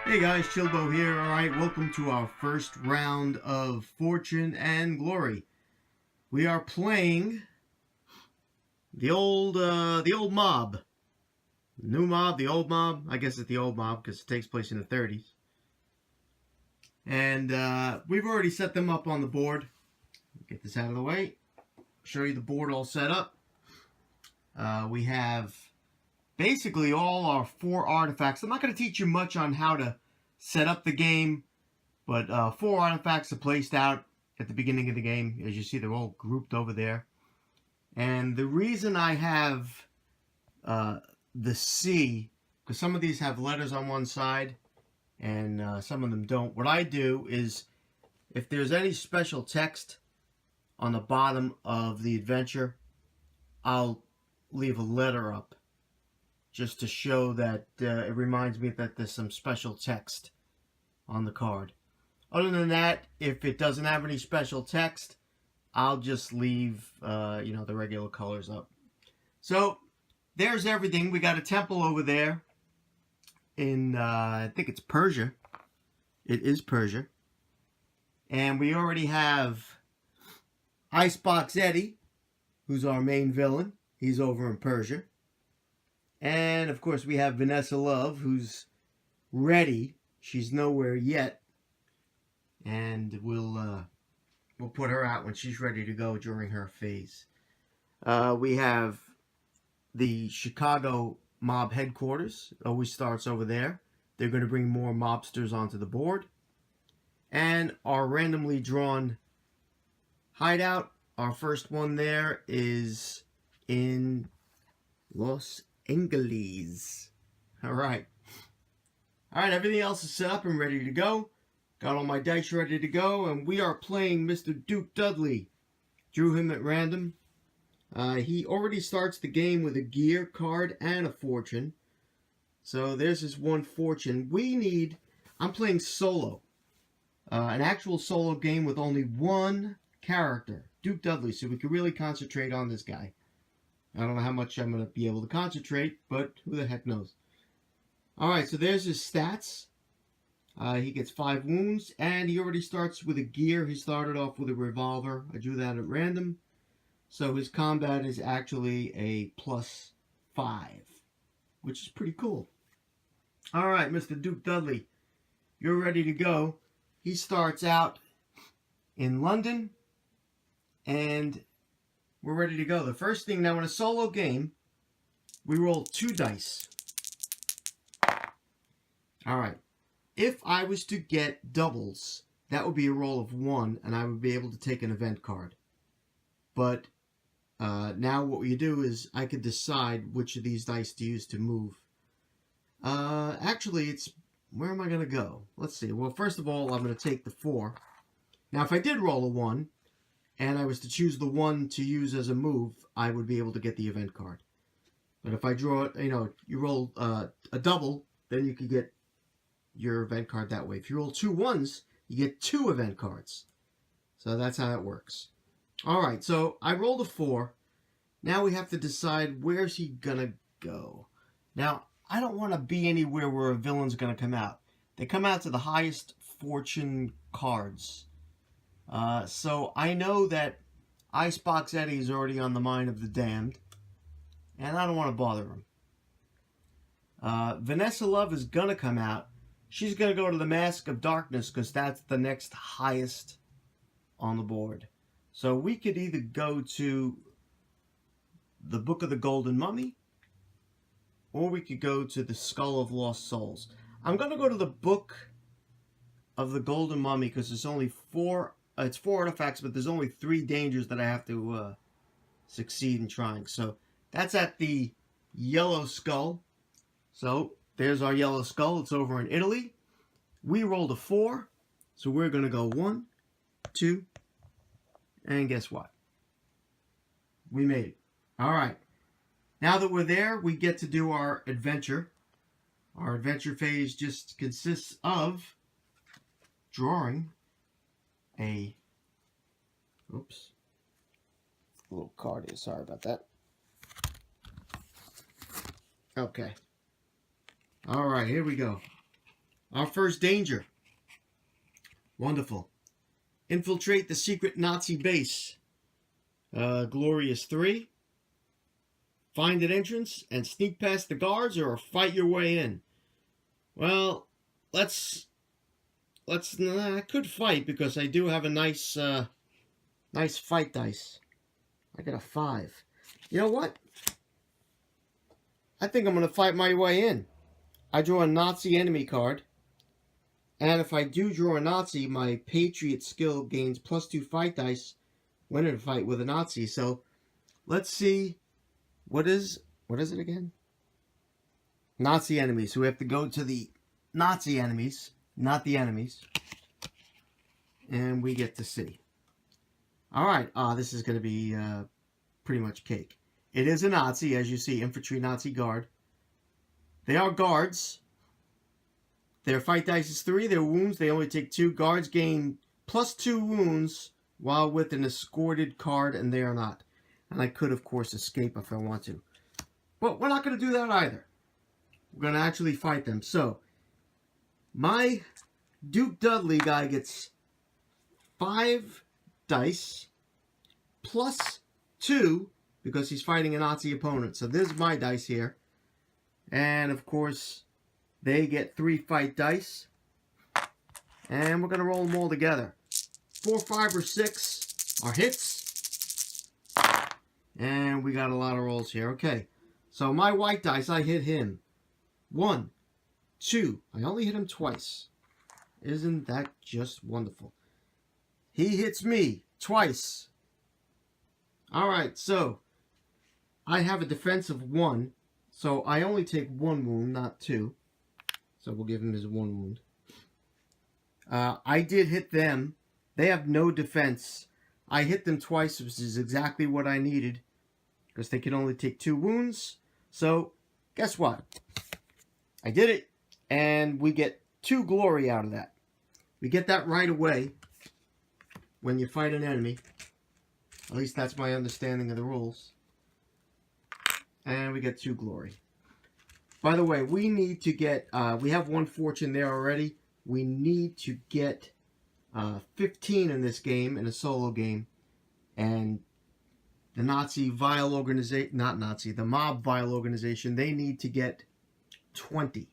Hey guys, Chilbo here. Alright, welcome to our first round of Fortune and Glory. We are playing the old mob. New mob, the old mob. I guess it's the old mob because it takes place in the 30s. And we've already set them up on the board. Get this out of the way. Show you the board all set up. We have basically all our 4 artifacts. I'm not going to teach you much on how to set up the game, but 4 artifacts are placed out at the beginning of the game. As you see, they're all grouped over there. And the reason I have the C, because some of these have letters on one side and some of them don't. What I do is, if there's any special text on the bottom of the adventure, I'll leave a letter up just to show that it reminds me that there's some special text on the card. Other than that, if it doesn't have any special text, I'll just leave the regular colors up. So there's everything. We got a temple over there in I think it's Persia. It is Persia. And we already have Icebox Eddie, who's our main villain. He's over in Persia. And, of course, we have Vanessa Love, who's ready. She's nowhere yet. And we'll put her out when she's ready to go during her phase. We have the Chicago mob headquarters. Always starts over there. They're going to bring more mobsters onto the board. And our randomly drawn hideout. Our first one there is in Los Angeles. Alright, everything else is set up and ready to go. Got all my dice ready to go, and we are playing Mr. Duke Dudley. Drew him at random. He already starts the game with a gear card and a fortune. So there's his one fortune. I'm playing solo. An actual solo game with only one character, Duke Dudley, so we can really concentrate on this guy. I don't know how much I'm going to be able to concentrate, but who the heck knows. Alright, so there's his stats. He gets 5 wounds, and he already starts with a gear. He started off with a revolver. I drew that at random. So his combat is actually a +5, which is pretty cool. Alright, Mr. Duke Dudley, you're ready to go. He starts out in London, and we're ready to go. The first thing, now in a solo game, we roll 2 dice. Alright. If I was to get doubles, that would be a roll of 1, and I would be able to take an event card. But now what we do is I could decide which of these dice to use to move. Actually, where am I going to go? Let's see. Well, first of all, I'm going to take the 4. Now, if I did roll a 1, and I was to choose the 1 to use as a move, I would be able to get the event card. But if I draw, you roll a double, then you could get your event card that way. If you roll 2 1s, you get 2 event cards. So that's how that works. Alright, so I rolled a 4. Now we have to decide where's he going to go. Now, I don't want to be anywhere where a villain's going to come out. They come out to the highest fortune cards. So I know that Icebox Eddie is already on the Mind of the Damned, and I don't want to bother him. Vanessa Love is going to come out. She's going to go to the Mask of Darkness because that's the next highest on the board. So we could either go to the Book of the Golden Mummy, or we could go to the Skull of Lost Souls. I'm going to go to the Book of the Golden Mummy because there's only 4... it's 4 artifacts, but there's only 3 dangers that I have to succeed in trying. So that's at the Yellow Skull. So there's our Yellow Skull. It's over in Italy. We rolled a 4. So we're going to go 1, 2, and guess what? We made it. All right. Now that we're there, we get to do our adventure. Our adventure phase just consists of drawing a little card here. Sorry about that. Okay. All right, here we go. Our first danger. Wonderful. Infiltrate the secret Nazi base. Glorious 3. Find an entrance and sneak past the guards or fight your way in. Well, I could fight because I do have a nice fight dice. I got a 5. You know what? I think I'm going to fight my way in. I draw a Nazi enemy card. And if I do draw a Nazi, my Patriot skill gains +2 fight dice when in a fight with a Nazi. So, let's see. What is it again? Nazi enemies. So we have to go to the Nazi enemies, not the enemies. And we get to see. Alright, this is going to be pretty much cake. It is a Nazi, as you see, infantry Nazi guard. They are guards. Their fight dice is 3. Their wounds, they only take 2. Guards gain +2 wounds while with an escorted card, and they are not. And I could, of course, escape if I want to. But we're not going to do that either. We're going to actually fight them. So, my Duke Dudley guy gets 5 dice +2 because he's fighting a Nazi opponent. So, there's my dice here. And, of course, they get 3 fight dice. And we're going to roll them all together. 4, 5, or 6 are hits. And we got a lot of rolls here. Okay. So my white dice, I hit him. 1, 2. I only hit him twice. Isn't that just wonderful? He hits me twice. Alright, so I have a defense of 1. So I only take 1 wound, not 2. So we'll give him his 1 wound. I did hit them. They have no defense. I hit them twice, which is exactly what I needed. Because they can only take 2 wounds. So, guess what? I did it. And we get 2 glory out of that. We get that right away when you fight an enemy. At least that's my understanding of the rules. And we get 2 glory. By the way, we need to get, we have 1 fortune there already. We need to get 15 in this game, in a solo game. And the Nazi vile organization, not Nazi, the mob vile organization, they need to get 20.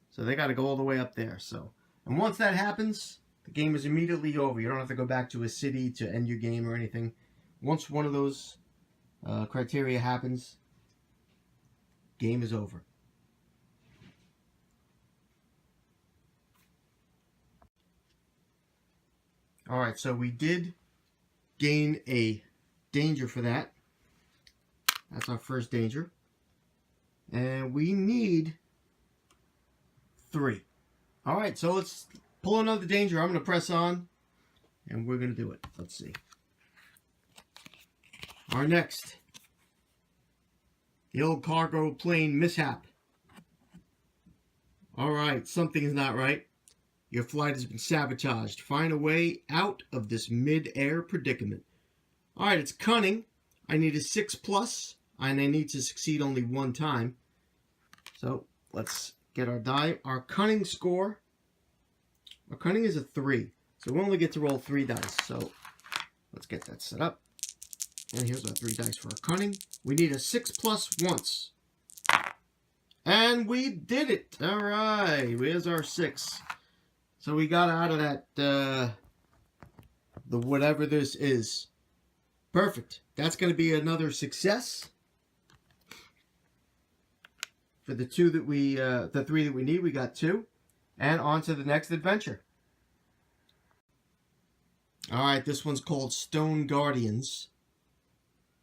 So they got to go all the way up there. So, and once that happens, the game is immediately over. You don't have to go back to a city to end your game or anything. Once one of those criteria happens, game is over. Alright, so we did gain a danger for that. That's our first danger. And we need 3. Alright, so let's pull another danger. I'm going to press on. And we're going to do it. Let's see. Our next. The old cargo plane mishap. Alright, something is not right. Your flight has been sabotaged. Find a way out of this mid-air predicament. Alright, it's cunning. I need a 6+, and I need to succeed only 1 time. So, let's get our die. Our cunning score. Our cunning is a 3. So, we only get to roll 3 dice. So, let's get that set up. And here's our 3 dice for our cunning. We need a 6+ once. And we did it! Alright, here's our 6. So we got out of that, the whatever this is. Perfect. That's going to be another success. For the 2 that we, the 3 that we need, we got 2. And on to the next adventure. Alright, this one's called Stone Guardians.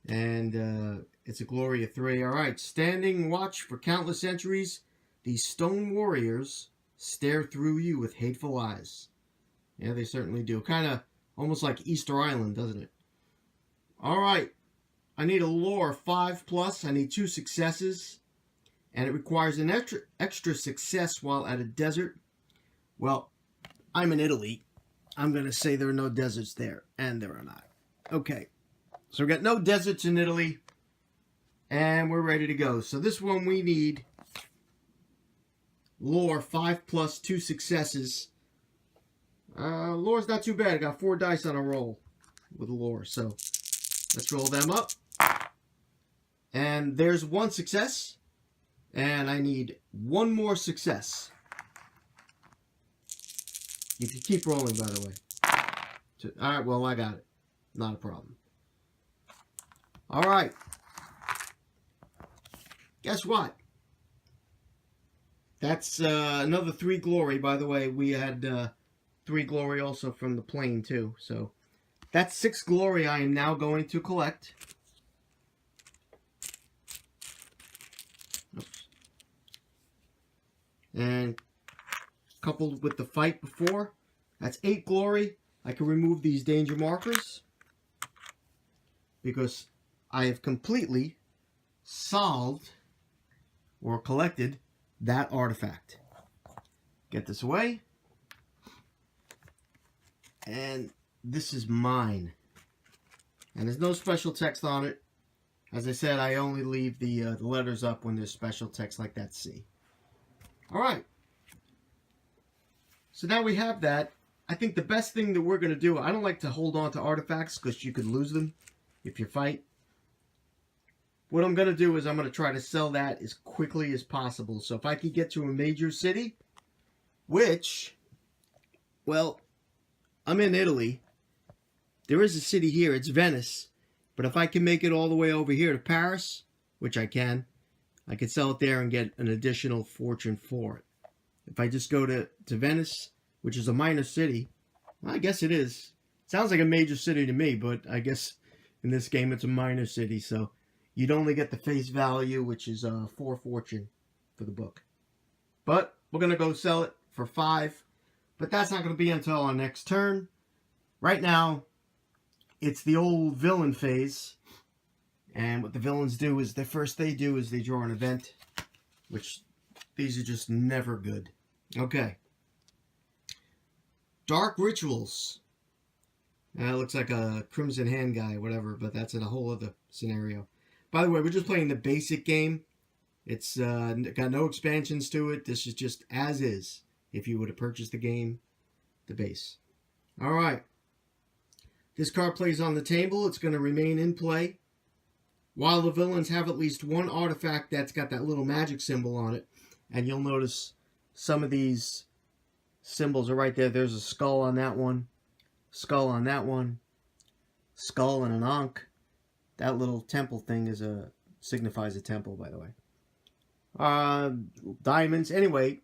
And it's a glory of 3. Alright, standing watch for countless centuries, these stone warriors stare through you with hateful eyes. Yeah, they certainly do. Kind of almost like Easter Island, doesn't it? Alright. I need a lore 5+. I need 2 successes. And it requires an extra success while at a desert. Well, I'm in Italy. I'm going to say there are no deserts there. And there are not. Okay. So we got no deserts in Italy. And we're ready to go. So this one we need Lore, 5 plus 2 successes. Lore's not too bad. I got 4 dice on a roll with lore. So let's roll them up. And there's 1 success. And I need 1 more success. You can keep rolling, by the way. Alright, well, I got it. Not a problem. Alright. Guess what? That's another 3 glory. By the way, we had 3 glory also from the plane, too. So, that's 6 glory I am now going to collect. Oops. And coupled with the fight before, that's 8 glory. I can remove these danger markers because I have completely solved or collected that artifact. Get this away. And this is mine. And there's no special text on it. As I said, I only leave the letters up when there's special text like that C. Alright. So now we have that. I think the best thing that we're going to do, I don't like to hold on to artifacts because you could lose them if you fight. What I'm going to do is I'm going to try to sell that as quickly as possible. So if I could get to a major city, which, well, I'm in Italy. There is a city here. It's Venice. But if I can make it all the way over here to Paris, which I can could sell it there and get an additional fortune for it. If I just go to Venice, which is a minor city, well, I guess it is. Sounds like a major city to me, but I guess in this game it's a minor city. So you'd only get the face value, which is 4 fortune for the book. But we're going to go sell it for 5. But that's not going to be until our next turn. Right now, it's the old villain phase. And what the villains do is, the first they do is they draw an event. Which, these are just never good. Okay. Dark Rituals. It looks like a Crimson Hand guy, whatever. But that's in a whole other scenario. By the way, we're just playing the basic game. It's got no expansions to it. This is just as is. If you would have purchased the game, the base. Alright. This card plays on the table. It's going to remain in play. While the villains have at least 1 artifact that's got that little magic symbol on it. And you'll notice some of these symbols are right there. There's a skull on that one. Skull on that one. Skull and an ankh. That little temple thing signifies a temple, by the way. Diamonds. Anyway,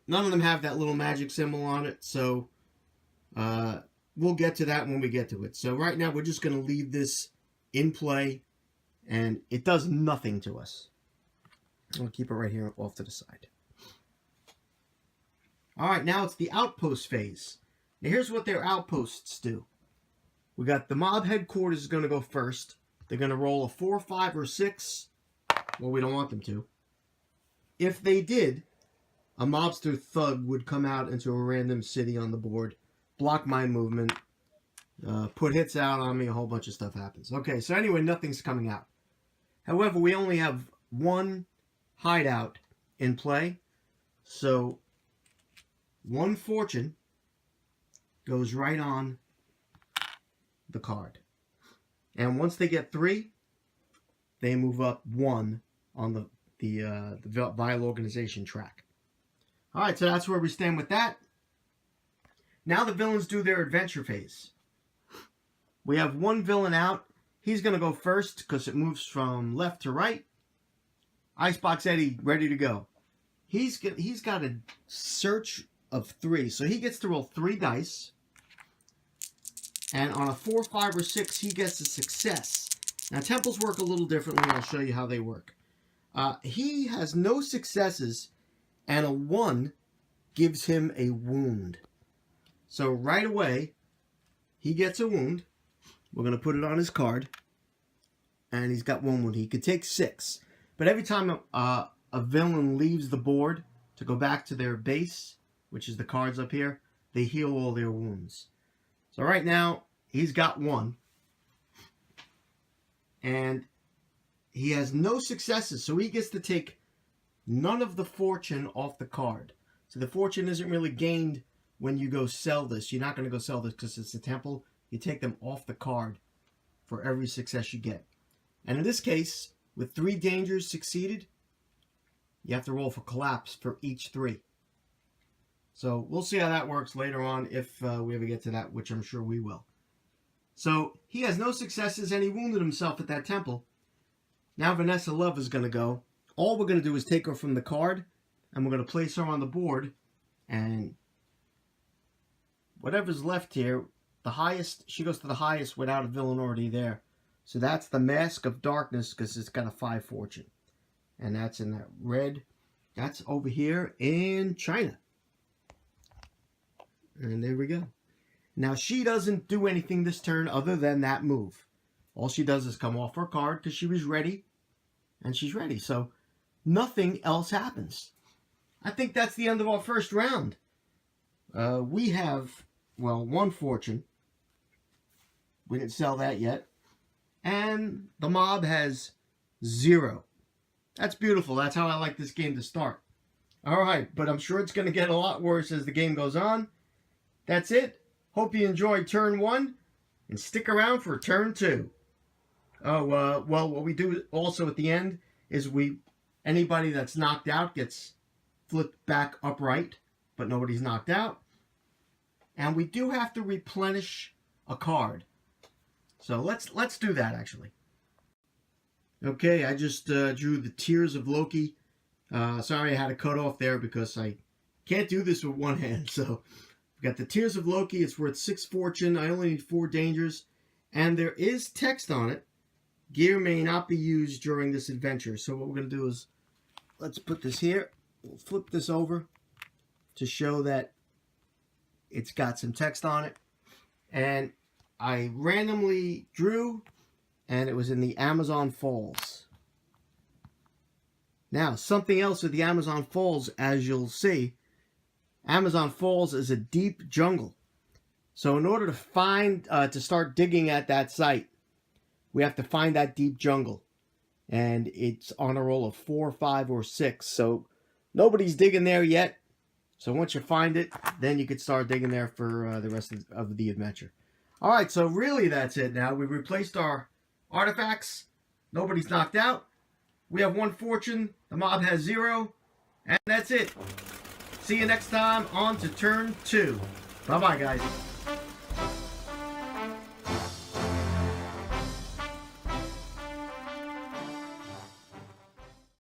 none of them have that little magic symbol on it, so we'll get to that when we get to it. So right now we're just going to leave this in play, and it does nothing to us. I'll keep it right here off to the side. Alright, now it's the Outpost Phase. Now here's what their outposts do. We got the mob headquarters is going to go first. They're going to roll a 4, 5, or 6. Well, we don't want them to. If they did, a mobster thug would come out into a random city on the board, block my movement, put hits out on me, a whole bunch of stuff happens. Okay, so anyway, nothing's coming out. However, we only have 1 hideout in play, so 1 fortune goes right on the card. And once they get 3, they move up 1 on the Vile Organization track. Alright, so that's where we stand with that. Now the villains do their adventure phase. We have 1 villain out. He's going to go first because it moves from left to right. Icebox Eddie ready to go. He's got a search of 3. So he gets to roll 3 dice. And on a 4, 5, or 6, he gets a success. Now, temples work a little differently. I'll show you how they work. He has no successes, and a 1 gives him a wound. So right away, he gets a wound. We're going to put it on his card. And he's got 1 wound. He could take 6. But every time a villain leaves the board to go back to their base, which is the cards up here, they heal all their wounds. So right now, he's got 1. And he has no successes, so he gets to take none of the fortune off the card. So the fortune isn't really gained when you go sell this. You're not going to go sell this because it's a temple. You take them off the card for every success you get. And in this case, with 3 dangers succeeded, you have to roll for collapse for each 3. So we'll see how that works later on if we ever get to that, which I'm sure we will. So he has no successes and he wounded himself at that temple. Now Vanessa Love is going to go. All we're going to do is take her from the card and we're going to place her on the board. And whatever's left here, the highest, she goes to the highest without a villain already there. So that's the Mask of Darkness because it's got a 5 fortune. And that's in that red. That's over here in China. And there we go. Now she doesn't do anything this turn other than that move. All she does is come off her card because she was ready. And she's ready. So nothing else happens. I think that's the end of our first round. We have, well, 1 fortune. We didn't sell that yet. And the mob has 0. That's beautiful. That's how I like this game to start. Alright, but I'm sure it's going to get a lot worse as the game goes on. That's it. Hope you enjoyed turn 1. And stick around for turn 2. Oh, well, what we do also at the end is anybody that's knocked out gets flipped back upright. But nobody's knocked out. And we do have to replenish a card. So let's do that, actually. Okay, I just drew the Tears of Loki. Sorry I had to cut off there because I can't do this with one hand. So we've got the Tears of Loki. It's worth 6 fortune. I only need 4 dangers. And there is text on it. Gear may not be used during this adventure. So what we're going to do is, let's put this here. We'll flip this over to show that it's got some text on it. And I randomly drew, and it was in the Amazon Falls. Now, something else with the Amazon Falls, as you'll see, Amazon Falls is a deep jungle. So in order to find, to start digging at that site, we have to find that deep jungle. And it's on a roll of 4, 5, or 6. So nobody's digging there yet. So once you find it, then you could start digging there for the rest of the adventure. Alright, so really that's it now. We replaced our artifacts. Nobody's knocked out. We have 1 fortune. The mob has 0. And that's it. See you next time on to turn 2. Bye-bye, guys.